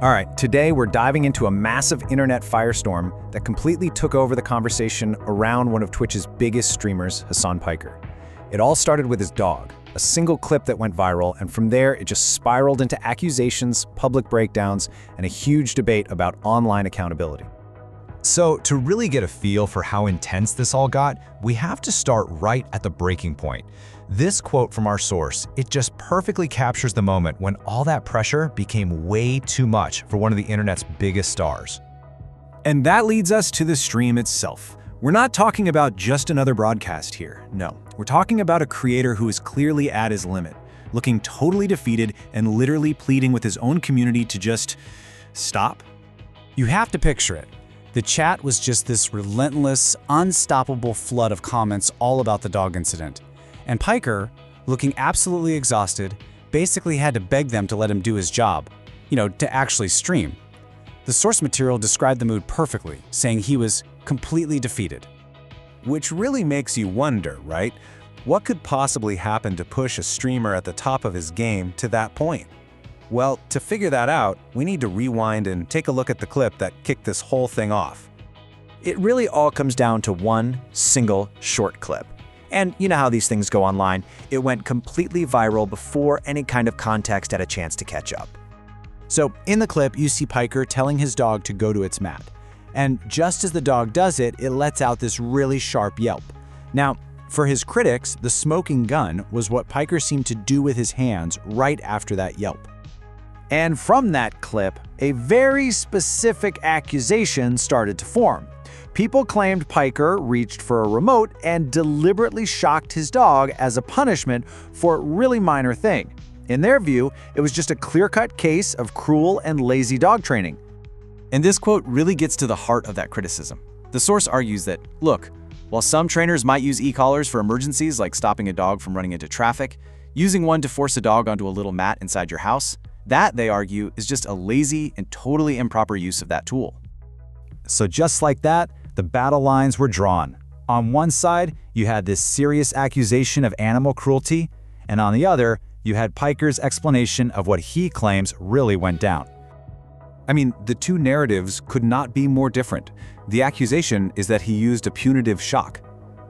All right, today we're diving into a massive internet firestorm that completely took over the conversation around one of Twitch's biggest streamers, Hasan Piker. It all started with his dog, a single clip that went viral, and from there it just spiraled into accusations, public breakdowns, and a huge debate about online accountability. So, to really get a feel for how intense this all got, we have to start right at the breaking point. This quote from our source, it just perfectly captures the moment when all that pressure became way too much for one of the internet's biggest stars. And that leads us to the stream itself. We're not talking about just another broadcast here, no. We're talking about a creator who is clearly at his limit, looking totally defeated and literally pleading with his own community to just stop. You have to picture it. The chat was just this relentless, unstoppable flood of comments all about the dog incident. And Piker, looking absolutely exhausted, basically had to beg them to let him do his job, to actually stream. The source material described the mood perfectly, saying he was completely defeated. Which really makes you wonder, right? What could possibly happen to push a streamer at the top of his game to that point? Well, to figure that out, we need to rewind and take a look at the clip that kicked this whole thing off. It really all comes down to one single short clip. And you know how these things go online. It went completely viral before any kind of context had a chance to catch up. So in the clip, you see Piker telling his dog to go to its mat. And just as the dog does it, it lets out this really sharp yelp. Now, for his critics, the smoking gun was what Piker seemed to do with his hands right after that yelp. And from that clip, a very specific accusation started to form. People claimed Piker reached for a remote and deliberately shocked his dog as a punishment for a really minor thing. In their view, it was just a clear-cut case of cruel and lazy dog training. And this quote really gets to the heart of that criticism. The source argues that, look, while some trainers might use e-collars for emergencies like stopping a dog from running into traffic, using one to force a dog onto a little mat inside your house, that, they argue, is just a lazy and totally improper use of that tool. So just like that, the battle lines were drawn. On one side, you had this serious accusation of animal cruelty, and on the other, you had Piker's explanation of what he claims really went down. I mean, the two narratives could not be more different. The accusation is that he used a punitive shock.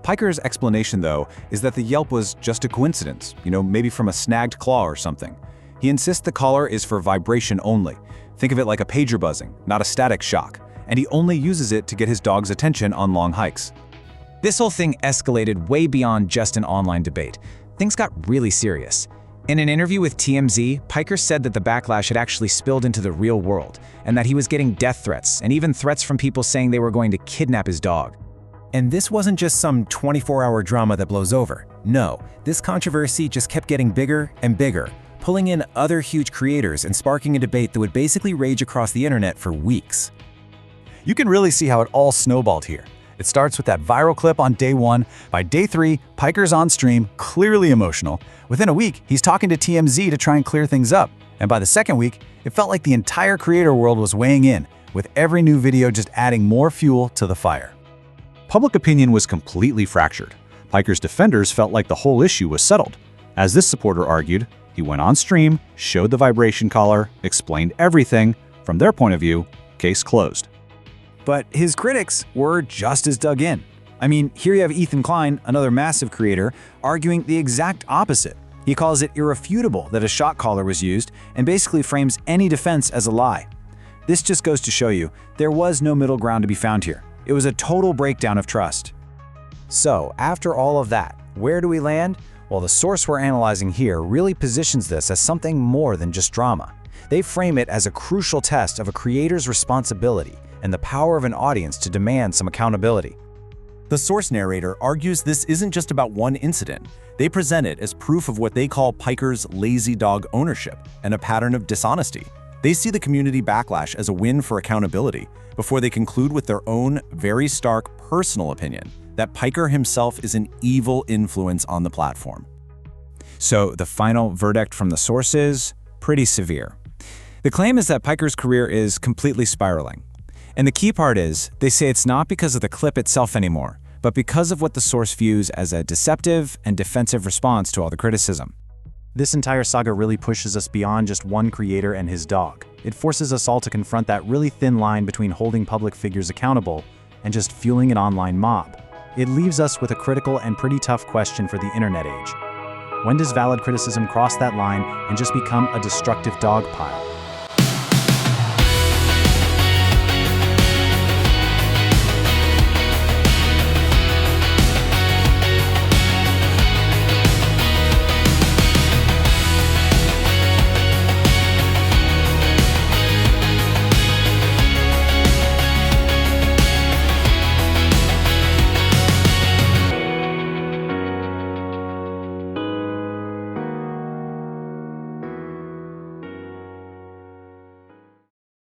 Piker's explanation, though, is that the yelp was just a coincidence, maybe from a snagged claw or something. He insists the collar is for vibration only. Think of it like a pager buzzing, not a static shock. And he only uses it to get his dog's attention on long hikes. This whole thing escalated way beyond just an online debate. Things got really serious. In an interview with TMZ, Piker said that the backlash had actually spilled into the real world, and that he was getting death threats, and even threats from people saying they were going to kidnap his dog. And this wasn't just some 24-hour drama that blows over. No, this controversy just kept getting bigger and bigger, pulling in other huge creators and sparking a debate that would basically rage across the internet for weeks. You can really see how it all snowballed here. It starts with that viral clip on day 1. By day 3, Piker's on stream, clearly emotional. Within a week, he's talking to TMZ to try and clear things up. And by the second week, it felt like the entire creator world was weighing in, with every new video just adding more fuel to the fire. Public opinion was completely fractured. Piker's defenders felt like the whole issue was settled. As this supporter argued, he went on stream, showed the vibration collar, explained everything. From their point of view, case closed. But his critics were just as dug in. I mean, here you have Ethan Klein, another massive creator, arguing the exact opposite. He calls it irrefutable that a shock collar was used and basically frames any defense as a lie. This just goes to show you, there was no middle ground to be found here. It was a total breakdown of trust. So, after all of that, where do we land? Well, the source we're analyzing here really positions this as something more than just drama. They frame it as a crucial test of a creator's responsibility and the power of an audience to demand some accountability. The source narrator argues this isn't just about one incident. They present it as proof of what they call Piker's lazy dog ownership and a pattern of dishonesty. They see the community backlash as a win for accountability before they conclude with their own very stark personal opinion that Piker himself is an evil influence on the platform. So the final verdict from the source is pretty severe. The claim is that Piker's career is completely spiraling. And the key part is, they say it's not because of the clip itself anymore, but because of what the source views as a deceptive and defensive response to all the criticism. This entire saga really pushes us beyond just one creator and his dog. It forces us all to confront that really thin line between holding public figures accountable and just fueling an online mob. It leaves us with a critical and pretty tough question for the internet age. When does valid criticism cross that line and just become a destructive dog pile?